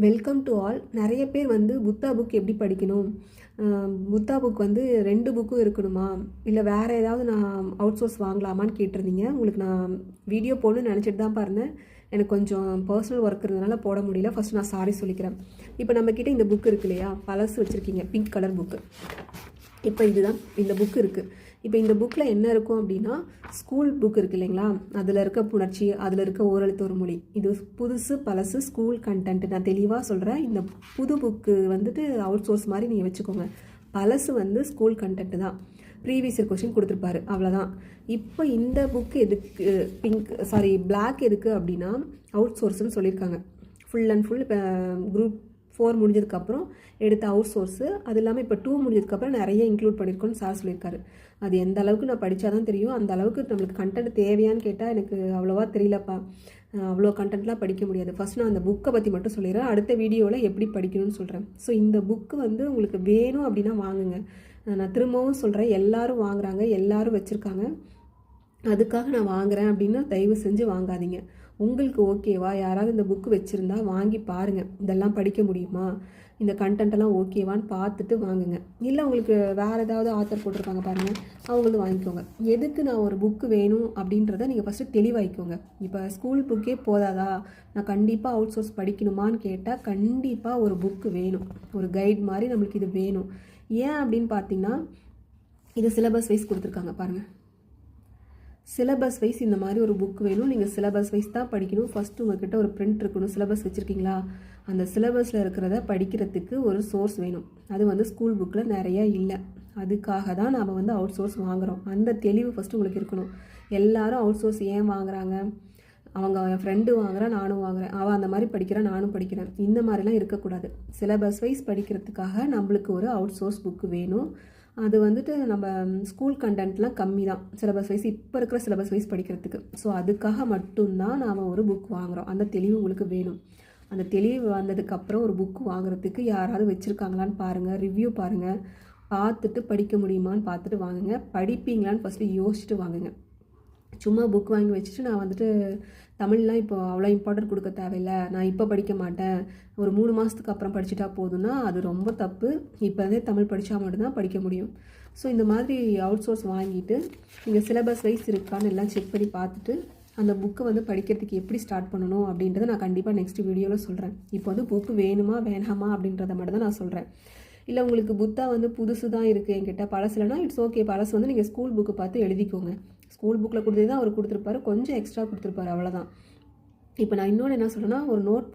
Welcome to all. நிறைய பேர் வந்து புத்தா புக் எப்படி படிக்கணும், புத்தா புக் வந்து 2 புக்கும் இருக்கணுமா, இல்லை வேறு ஏதாவது நான் அவுட் சோர்ஸ் வாங்கலாமான்னு கேட்டிருந்தீங்க. உங்களுக்கு நான் வீடியோ போடணும்னு நினச்சிட்டு தான் பாருங்கள். எனக்கு கொஞ்சம் பர்சனல் ஒர்க் இருந்ததுனால போட முடியல. ஃபஸ்ட் நான் சாரி சொல்லிக்கிறேன். இப்போ நம்மக்கிட்ட இந்த புக் இருக்கு இல்லையா, பழசு வச்சுருக்கீங்க, பிங்க் கலர் புக்கு. இப்போ இதுதான் இந்த புக் இருக்குது. இப்போ இந்த புக்கில் என்ன இருக்கும் அப்படின்னா, ஸ்கூல் புக் இருக்குது இல்லைங்களா, அதில் இருக்க புணர்ச்சி, அதில் இருக்க ஓரெழுத்து ஒரு மொழி, இது புதுசு பழசு ஸ்கூல் கண்டென்ட். நான் தெளிவாக சொல்கிறேன். இந்த புது புக்கு வந்துட்டு அவுட் சோர்ஸ் மாதிரி நீங்கள் வச்சுக்கோங்க. பழசு வந்து ஸ்கூல் கண்டென்ட் தான். ப்ரீவியஸ் இயர் கொஸ்டின் கொடுத்துருப்பாரு, அவ்வளோதான். இப்போ இந்த புக்கு எதுக்கு பிளாக் எதுக்கு அப்படின்னா அவுட் சோர்ஸ்னு சொல்லியிருக்காங்க. ஃபுல் அண்ட் ஃபுல் இப்போ குரூப் 4 முடிஞ்சதுக்கப்புறம் எடுத்த அவுட் சோர்ஸு, அது இல்லாமல் இப்போ 2 முடிஞ்சதுக்கப்புறம் நிறைய இன்க்ளூட் பண்ணியிருக்கோன்னு சார் சொல்லியிருக்காரு. அது எந்த அளவுக்கு நான் படித்தா தான் தெரியும். அந்த அளவுக்கு நம்மளுக்கு கண்டென்ட் தேவையான்னு கேட்டால் எனக்கு அவ்வளோவா தெரியலப்பா. அவ்வளோ கண்டென்ட்லாம் படிக்க முடியாது. ஃபஸ்ட் நான் அந்த புக்கை பற்றி மட்டும் சொல்லிடுறேன். அடுத்த வீடியோவில் எப்படி படிக்கணும்னு சொல்கிறேன். ஸோ இந்த புக்கு வந்து உங்களுக்கு வேணும் அப்படின்னா வாங்குங்க. நான் திரும்பவும் சொல்கிறேன், எல்லோரும் வாங்குறாங்க, எல்லோரும் வச்சுருக்காங்க. அதுக்காக நான் வாங்குகிறேன் அப்படின்னு தயவு செஞ்சு வாங்காதீங்க. உங்களுக்கு ஓகேவா, யாராவது இந்த புக்கு வச்சுருந்தா வாங்கி பாருங்கள். இதெல்லாம் படிக்க முடியுமா, இந்த கண்டென்ட்டெல்லாம் ஓகேவான்னு பார்த்துட்டு வாங்குங்க. இல்லை உங்களுக்கு வேறு ஏதாவது ஆத்தர் போட்டிருப்பாங்க பாருங்கள், அவங்களும் வாங்கிக்கோங்க. எதுக்கு நான் ஒரு புக்கு வேணும் அப்படின்றத நீங்கள் ஃபஸ்ட்டு தெளிவாகிக்கோங்க. இப்போ ஸ்கூல் புக்கே போதாதா, நான் கண்டிப்பாக அவுட் சோர்ஸ் படிக்கணுமான்னு கேட்டால் கண்டிப்பாக ஒரு புக்கு வேணும். ஒரு கைட் மாதிரி நம்மளுக்கு இது வேணும். ஏன் அப்படின்னு பார்த்தீங்கன்னா, இது சிலபஸ் வைஸ் கொடுத்துருக்காங்க பாருங்கள். சிலபஸ் வைஸ் இந்த மாதிரி ஒரு புக் வேணும். நீங்கள் சிலபஸ் வைஸ் தான் படிக்கணும். ஃபஸ்ட்டு உங்கள்கிட்ட ஒரு பிரிண்ட் இருக்கணும். சிலபஸ் வச்சுருக்கீங்களா, அந்த சிலபஸில் இருக்கிறத படிக்கிறதுக்கு ஒரு சோர்ஸ் வேணும். அது வந்து ஸ்கூல் புக்கில் நிறையா இல்லை. அதுக்காக தான் நாம் வந்து அவுட் சோர்ஸ் வாங்குகிறோம். அந்த தெளிவு ஃபஸ்ட்டு உங்களுக்கு இருக்கணும். எல்லாரும் அவுட் சோர்ஸ் ஏன் வாங்குறாங்க, அவங்க என் ஃப்ரெண்டு வாங்குறேன் நானும் வாங்குறேன், அவள் அந்த மாதிரி படிக்கிறேன் நானும் படிக்கிறேன், இந்த மாதிரிலாம் இருக்கக்கூடாது. சிலபஸ் வைஸ் படிக்கிறதுக்காக நம்மளுக்கு ஒரு அவுட் சோர்ஸ் புக்கு வேணும். அது வந்துட்டு நம்ம ஸ்கூல் கண்டென்ட்லாம் கம்மி தான் சிலபஸ் வைஸ், இப்போ இருக்கிற சிலபஸ் வைஸ் படிக்கிறதுக்கு. ஸோ அதுக்காக மட்டும்தான் நாம் ஒரு புக் வாங்குகிறோம். அந்த தெளிவு உங்களுக்கு வேணும். அந்த தெளிவு வந்ததுக்கப்புறம் ஒரு புக்கு வாங்குறதுக்கு யாராவது வச்சுருக்காங்களான்னு பாருங்கள், ரிவ்யூ பாருங்கள், பார்த்துட்டு படிக்க முடியுமான்னு பார்த்துட்டு வாங்குங்க. படிப்பீங்களான்னு ஃபஸ்ட்டு யோசிச்சுட்டு வாங்குங்க. சும்மா புக் வாங்கி வச்சுட்டு நான் வந்துட்டு தமிழ்லாம் இப்போ அவ்வளோ இம்பார்ட்டன்ட் கொடுக்க தேவையில்லை, நான் இப்போ படிக்க மாட்டேன், ஒரு 3 மாதத்துக்கு அப்புறம் படிச்சுட்டா போதும்னா அது ரொம்ப தப்பு. இப்போதே தமிழ் படித்தா மட்டும்தான் படிக்க முடியும். ஸோ இந்த மாதிரி அவுட் சோர்ஸ் வாங்கிட்டு நீங்கள் சிலபஸ் வைஸ் இருக்கான்னு எல்லாம் செக் பண்ணி பார்த்துட்டு அந்த புக்கை வந்து படிக்கிறதுக்கு எப்படி ஸ்டார்ட் பண்ணணும் அப்படின்றத நான் கண்டிப்பாக நெக்ஸ்ட் வீடியோவில் சொல்கிறேன். இப்போ வந்து புக்கு வேணுமா வேணாமா அப்படின்றத மட்டும் தான் நான் சொல்கிறேன். இல்லை உங்களுக்கு புத்தா வந்து புதுசு தான் இருக்குது என்கிட்ட, பழசுலனா இட்ஸ் ஓகே. பழசு வந்து நீங்கள் ஸ்கூல் புக்கு பார்த்து எழுதிக்கோங்க. ஸ்கூல் புக்கில் கொடுத்தது தான் அவர் கொடுத்துருப்பாரு, கொஞ்சம் எக்ஸ்ட்ரா கொடுத்துருப்பாரு, அவ்வளோதான். இப்போ நான் இன்னொன்று என்ன சொல்கிறேன்னா, ஒரு நோட்